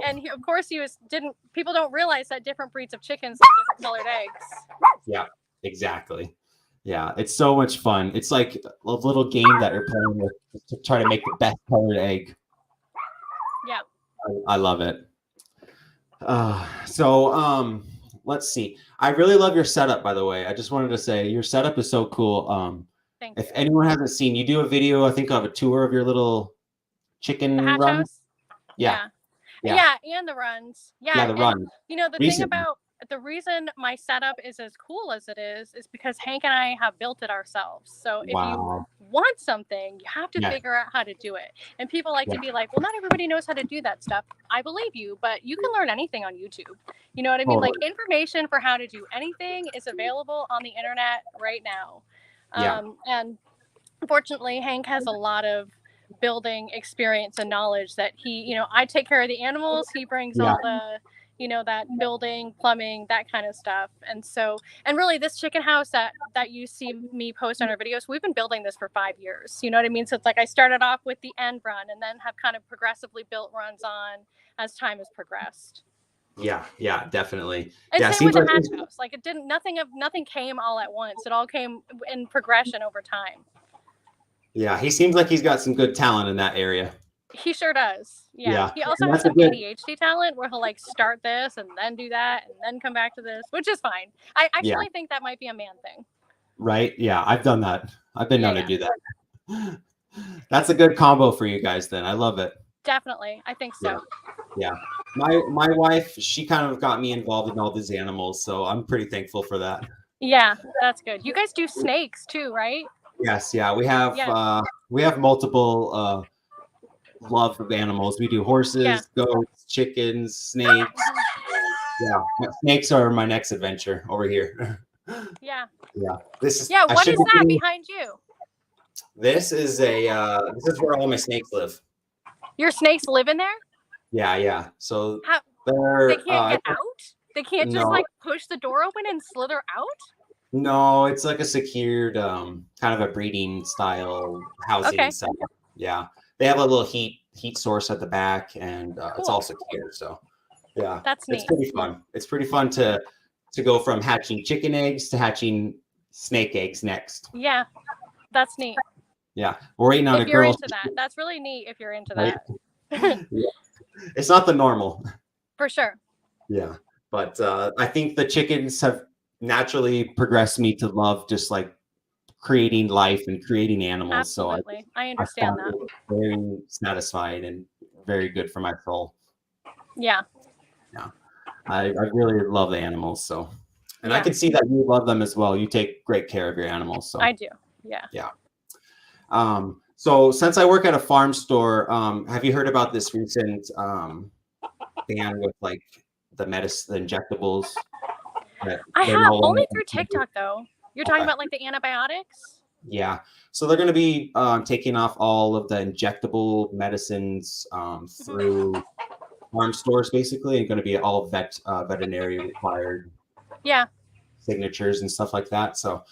And of course, people don't realize that different breeds of chickens have different colored eggs. Yeah, exactly. Yeah, it's so much fun. It's like a little game that you're playing with to try to make the best colored egg. Yeah. I love it. So let's see. I really love your setup, by the way. I just wanted to say your setup is so cool. If anyone hasn't seen, you do a video, I think, of a tour of your little chicken run. Yeah, and the runs. Yeah, the runs. The thing about the reason my setup is as cool as it is because Hank and I have built it ourselves. So if you want something, you have to figure out how to do it. And people like to be like, well, not everybody knows how to do that stuff. I believe you, but you can learn anything on YouTube. You know what I mean? Like, information for how to do anything is available on the internet right now. And fortunately, Hank has a lot of building experience and knowledge that he, you know, I take care of the animals. He brings all the, you know, that building, plumbing, that kind of stuff. And so, and really this chicken house that you see me post on our videos, we've been building this for 5 years. You know what I mean? So it's like I started off with the end run and then have kind of progressively built runs on as time has progressed. Yeah, definitely. And same with the hatch house. Like, it didn't, nothing came all at once. It all came in progression over time. Yeah, he seems like he's got some good talent in that area. He sure does. Yeah. He also has some ADHD talent where he'll like start this and then do that and then come back to this, which is fine. I actually think that might be a man thing. Right? Yeah, I've done that. I've been known to do that. That's a good combo for you guys then. I love it. Definitely. I think so. Yeah. My wife, she kind of got me involved in all these animals, so I'm pretty thankful for that. Yeah, that's good. You guys do snakes too, right? Yes, yeah. We have multiple love of animals. We do horses, goats, chickens, snakes. Yeah, snakes are my next adventure over here. Yeah. This is what is that behind you? This is this is where all my snakes live. Your snakes live in there? Yeah. So they can't get out? They can't just like push the door open and slither out? No, it's like a secured kind of a breeding style housing setup. Yeah. They have a little heat source at the back, and it's all secure. So yeah, that's neat. It's pretty fun. It's pretty fun to go from hatching chicken eggs to hatching snake eggs next. Yeah, that's neat. Yeah, we're waiting on if you're into that. That's really neat if you're into that. Yeah. It's not the normal. For sure. Yeah, but I think the chickens have naturally progressed me to love just like creating life and creating animals. Absolutely. So I understand that. Very satisfied and very good for my soul. Yeah. I really love the animals. So, and I can see that you love them as well. You take great care of your animals. So I do. Yeah. So since I work at a farm store, have you heard about this recent ban with like the injectables? I have only through TikTok though. You're talking about like the antibiotics? Yeah. So they're going to be taking off all of the injectable medicines through farm stores, basically, and going to be all veterinary required signatures and stuff like that. So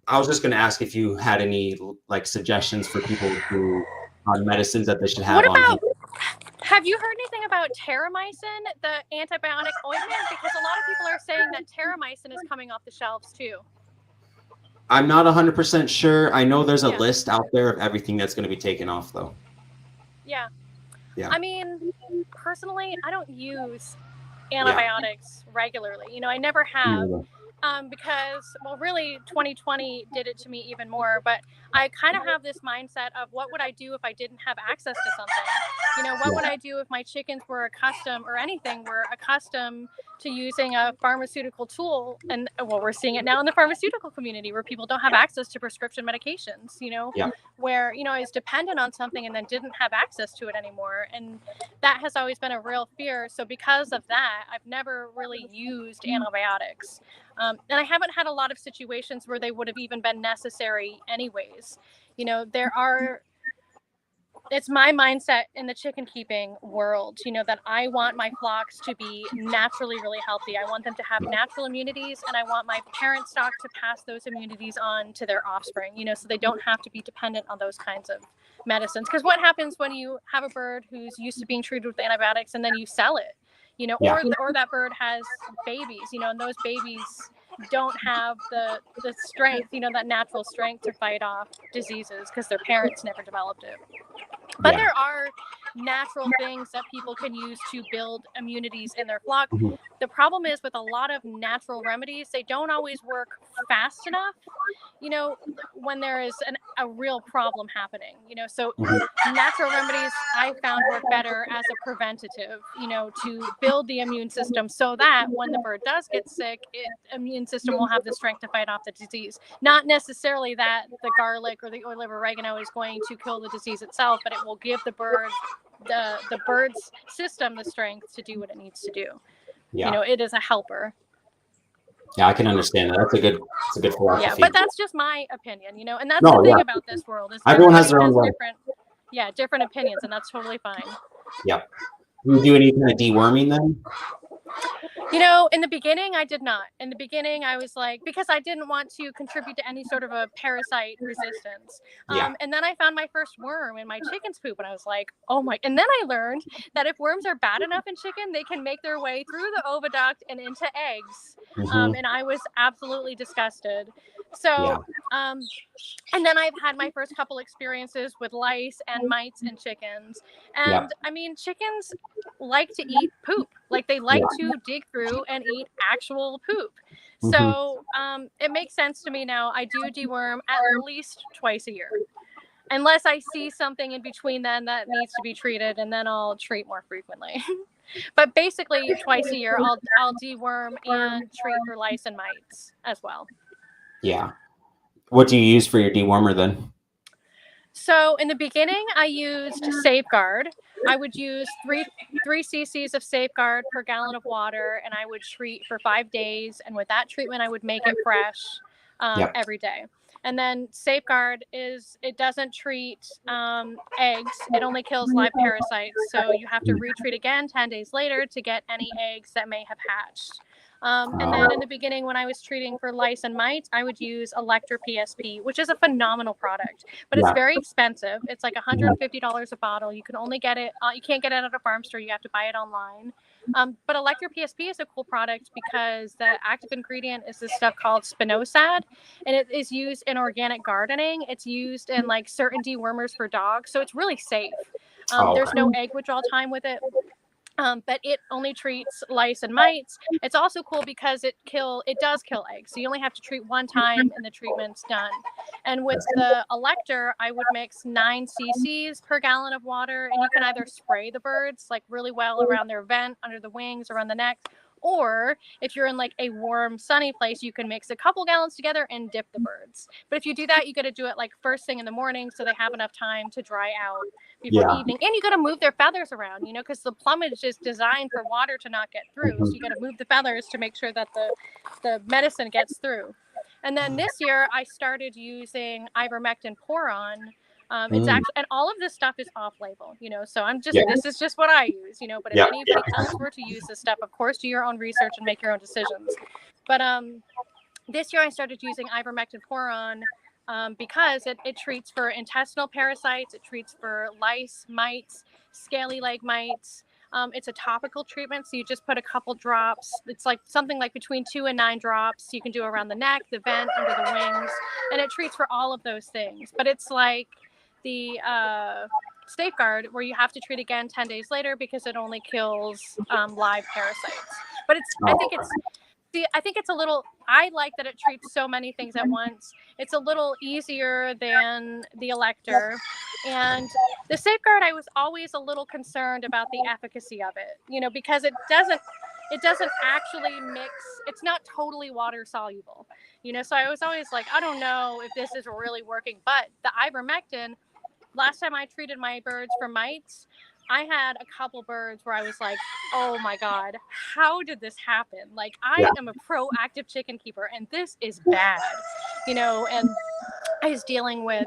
I was just going to ask if you had any like suggestions for people who on medicines that they should have. Have you heard anything about terramycin, the antibiotic ointment? Because a lot of people are saying that terramycin is coming off the shelves too. I'm not 100% sure. I know there's a list out there of everything that's going to be taken off, though. Yeah. I mean, personally, I don't use antibiotics regularly. You know, I never have. Because, well, really 2020 did it to me even more, but I kind of have this mindset of what would I do if I didn't have access to something? You know, what would I do if my chickens were accustomed to using a pharmaceutical tool? And well, we're seeing it now in the pharmaceutical community where people don't have access to prescription medications, you know, where, you know, I was dependent on something and then didn't have access to it anymore. And that has always been a real fear. So because of that, I've never really used antibiotics. And I haven't had a lot of situations where they would have even been necessary anyways. You know, it's my mindset in the chicken keeping world, you know, that I want my flocks to be naturally really healthy. I want them to have natural immunities, and I want my parent stock to pass those immunities on to their offspring, you know, so they don't have to be dependent on those kinds of medicines. Because what happens when you have a bird who's used to being treated with antibiotics and then you sell it? You know, or that bird has babies, you know, and those babies don't have the strength, you know, that natural strength to fight off diseases because their parents never developed it. But there are natural things that people can use to build immunities in their flock. The problem is with a lot of natural remedies, they don't always work fast enough. you know, when there is a real problem happening, you know. So Mhm. natural remedies I found work better as a preventative, you know, to build the immune system so that when the bird does get sick, immune system will have the strength to fight off the disease. Not necessarily that the garlic or the oil of oregano is going to kill the disease itself, but it will give the bird the bird's system the strength to do what it needs to do. Yeah. You know, it is a helper. Yeah, I can understand that. That's a good philosophy. Yeah, but that's just my opinion, you know, and that's No, the thing yeah. about this world is Everyone has everybody their own way. different opinions, and that's totally fine. Yeah. Do you do any kind of deworming then? You know, in the beginning, I did not. In the beginning, I was like, because I didn't want to contribute to any sort of a parasite resistance. Yeah. And then I found my first worm in my chicken's poop, and I was like, oh my. And then I learned that if worms are bad enough in chicken, they can make their way through the oviduct and into eggs. Mhm. And I was absolutely disgusted. So, Yeah. and then I've had my first couple experiences with lice and mites in chickens. And Yeah. I mean, chickens like to eat poop. Like they like to dig through and eat actual poop. Mhm. So it makes sense to me now. I do deworm at least twice a year. Unless I see something in between then that needs to be treated, and then I'll treat more frequently. But basically twice a year I'll deworm and treat for lice and mites as well. Yeah. What do you use for your dewormer then? So in the beginning, I used Safeguard. I would use three cc's of Safeguard per gallon of water, and I would treat for 5 days. And with that treatment, I would make it fresh every day. And then Safeguard it doesn't treat eggs. It only kills live parasites. So you have to retreat again 10 days later to get any eggs that may have hatched. And then in the beginning, when I was treating for lice and mites, I would use Electra PSP, which is a phenomenal product, but it's very expensive. It's like $150 a bottle. You can only get it, you can't get it at a farm store. You have to buy it online. But Electra PSP is a cool product because the active ingredient is this stuff called spinosad, and it is used in organic gardening. It's used in like certain dewormers for dogs, so it's really safe. There's no egg withdrawal time with it. But it only treats lice and mites. It's also cool because it does kill eggs. So you only have to treat one time and the treatment's done. And with the Elector, I would mix 9 cc's per gallon of water, and you can either spray the birds like really well around their vent, under the wings, around the neck, or if you're in like a warm, sunny place, you can mix a couple gallons together and dip the birds. But if you do that, you got to do it like first thing in the morning so they have enough time to dry out before evening. And you got to move their feathers around, you know, because the plumage is designed for water to not get through. So you got to move the feathers to make sure that the medicine gets through. And then this year I started using ivermectin poron. It's actually, and all of this stuff is off label, you know, so this is just what I use, you know, but if anybody else were to use this stuff, of course, do your own research and make your own decisions. But this year I started using ivermectin poron because it treats for intestinal parasites, it treats for lice, mites, scaly leg mites. It's a topical treatment, so you just put a couple drops. It's like something like between 2 and 9 drops. You can do around the neck, the vent, under the wings, and it treats for all of those things. But it's like the Safeguard, where you have to treat again 10 days later because it only kills live parasites. But I think it's a little, I like that it treats so many things at once. It's a little easier than the Elector. And the Safeguard, I was always a little concerned about the efficacy of it, you know, because it doesn't actually mix. It's not totally water soluble, you know, so I was always like, I don't know if this is really working. But the ivermectin, last time I treated my birds for mites, I had a couple birds where I was like, oh my God, how did this happen? Like, I am a proactive chicken keeper and this is bad, you know. And I was dealing with,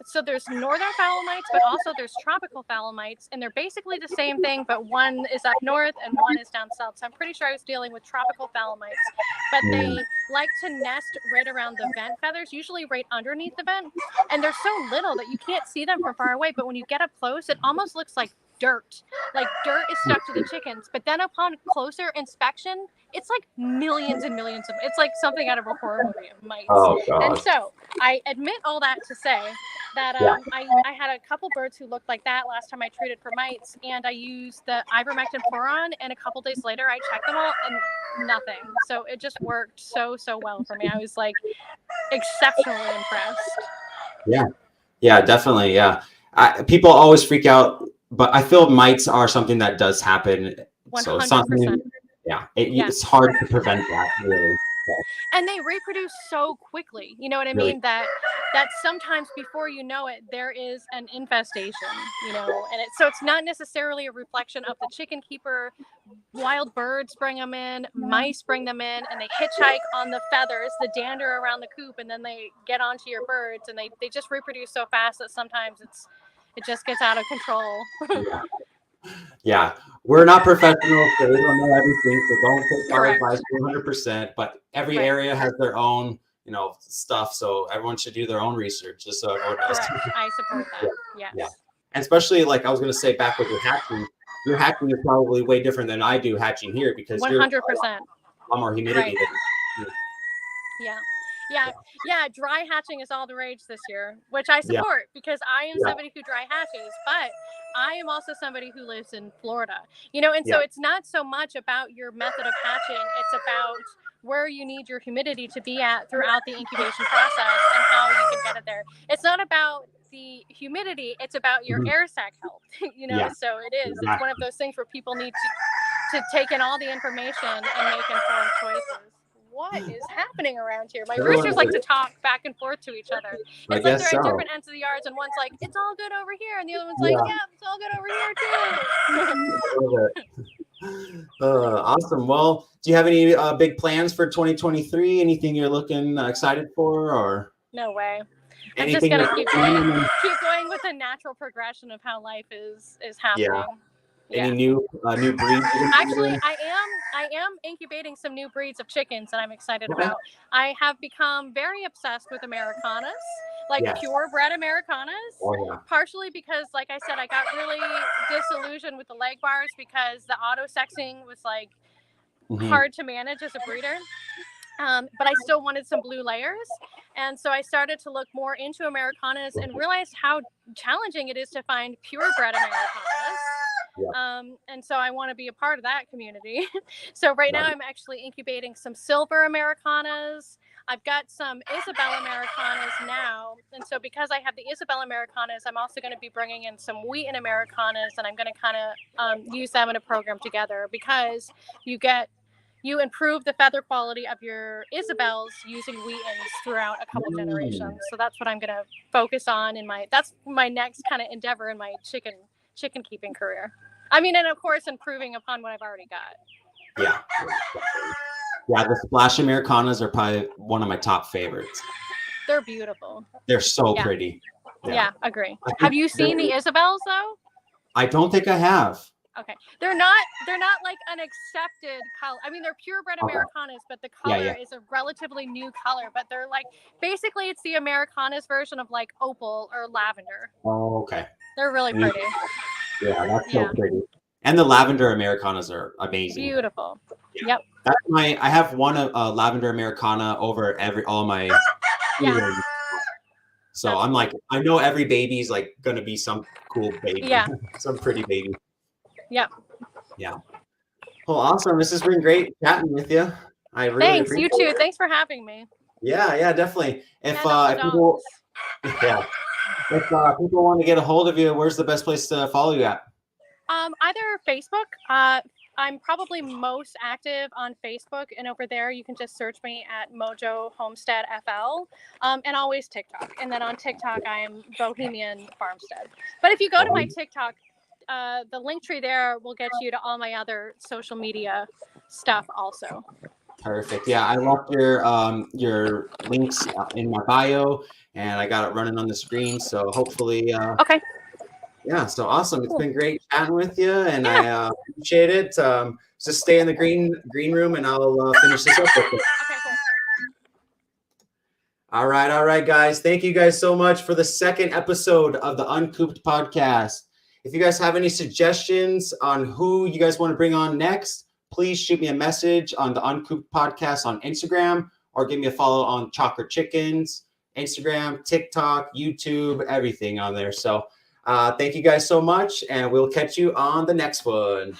so there's northern fowl mites, but also there's tropical fowl mites, and they're basically the same thing, but one is up north and one is down south. So I'm pretty sure I was dealing with tropical fowl mites, but they like to nest right around the vent feathers, usually right underneath the vent, and they're so little that you can't see them from far away, but when you get up close, it almost looks like dirt. Like dirt is stuck to the chickens, but then upon closer inspection, it's like millions and millions of, it's like something out of a horror movie of mites. And so I admit all that to say that I had a couple birds who looked like that last time I treated for mites, and I used the ivermectin boron, and a couple days later I checked them all and nothing. So it just worked so well for me. I was like exceptionally impressed. Yeah, definitely. Yeah. People always freak out, but I feel mites are something that does happen. 100%. So it's something, it's hard to prevent that, really. And they reproduce so quickly, you know what I mean? That sometimes before you know it, there is an infestation, you know, and so it's not necessarily a reflection of the chicken keeper. Wild birds bring them in, mice bring them in, and they hitchhike on the feathers, the dander around the coop, and then they get onto your birds, and they just reproduce so fast that sometimes it just gets out of control. Yeah, we're not professionals, so we don't know everything. So don't take our advice 100%. But every area has their own, stuff. So everyone should do their own research, just so everyone knows. I support that. Yes. Yeah, and especially like I was going to say, back with your hatching is probably way different than I do hatching here because 100%. you're a lot more humidity. Yeah. Dry hatching is all the rage this year, which I support because I am somebody who dry hatches, but I am also somebody who lives in Florida, and so it's not so much about your method of hatching. It's about where you need your humidity to be at throughout the incubation process and how you can get it there. It's not about the humidity. It's about your air sac health, so it is. It's one of those things where people need to take in all the information and make informed choices. What is happening around here? My roosters like to talk back and forth to each other. It's like they're at different ends of the yards, and one's like, "It's all good over here," and the other one's like, "Yeah, it's all good over here too." Awesome. Well, do you have any big plans for 2023? Anything you're looking excited for, or no way? I'm just gonna keep going with the natural progression of how life is happening. Any new breeds? Actually, I am incubating some new breeds of chickens that I'm excited about. I have become very obsessed with Americanas, like purebred Americanas. Partially because, like I said, I got really disillusioned with the leg bars because the auto-sexing was like hard to manage as a breeder. But I still wanted some blue layers. And so I started to look more into Americanas and realized how challenging it is to find purebred Americanas. And so I want to be a part of that community. So right now I'm actually incubating some silver Americanas. I've got some Isabel Americanas now. And so because I have the Isabel Americanas, I'm also going to be bringing in some Wheaton Americanas, and I'm going to kind of use them in a program together because you improve the feather quality of your Isabels using Wheatons throughout a couple generations. So that's what I'm going to focus on that's my next kind of endeavor in my chicken keeping career. I mean, and of course, improving upon what I've already got. Yeah, the Splash Americanas are probably one of my top favorites. They're beautiful. They're so pretty. Yeah, agree. Have you seen the Isabels though? I don't think I have. Okay, they're not like an accepted color. I mean, they're purebred Americanas, but the color is a relatively new color. But they're like basically it's the Americanas version of like opal or lavender. Oh, okay. They're really pretty. Yeah, that's so pretty. And the lavender Americanas are amazing. Beautiful. Yeah. Yep. That's I have one lavender Americana over all my. So that's I'm like, I know every baby's like gonna be some cool baby. Yeah. Some pretty baby. Yep. Yeah. Well, awesome. This has been great chatting with you. I really Thanks. You too. Thanks for having me. Yeah, definitely. If people want to get a hold of you, where's the best place to follow you at? Either Facebook. I'm probably most active on Facebook, and over there you can just search me at Mojo Homestead FL, and always TikTok. And then on TikTok, I am BohemianFarmstead. But if you go to my TikTok, the link tree there will get you to all my other social media stuff also. Perfect. Yeah, I left your links in my bio, and I got it running on the screen. So hopefully, okay. Yeah. So awesome. It's been great chatting with you, and I appreciate it. Just stay in the green room, and I'll finish this up with you. Okay. Cool. All right, guys. Thank you guys so much for the second episode of the Uncooped podcast. If you guys have any suggestions on who you guys want to bring on next, please shoot me a message on the Uncooped podcast on Instagram, or give me a follow on Chocolate Chickens. Instagram, TikTok, YouTube, everything on there. So thank you guys so much, and we'll catch you on the next one.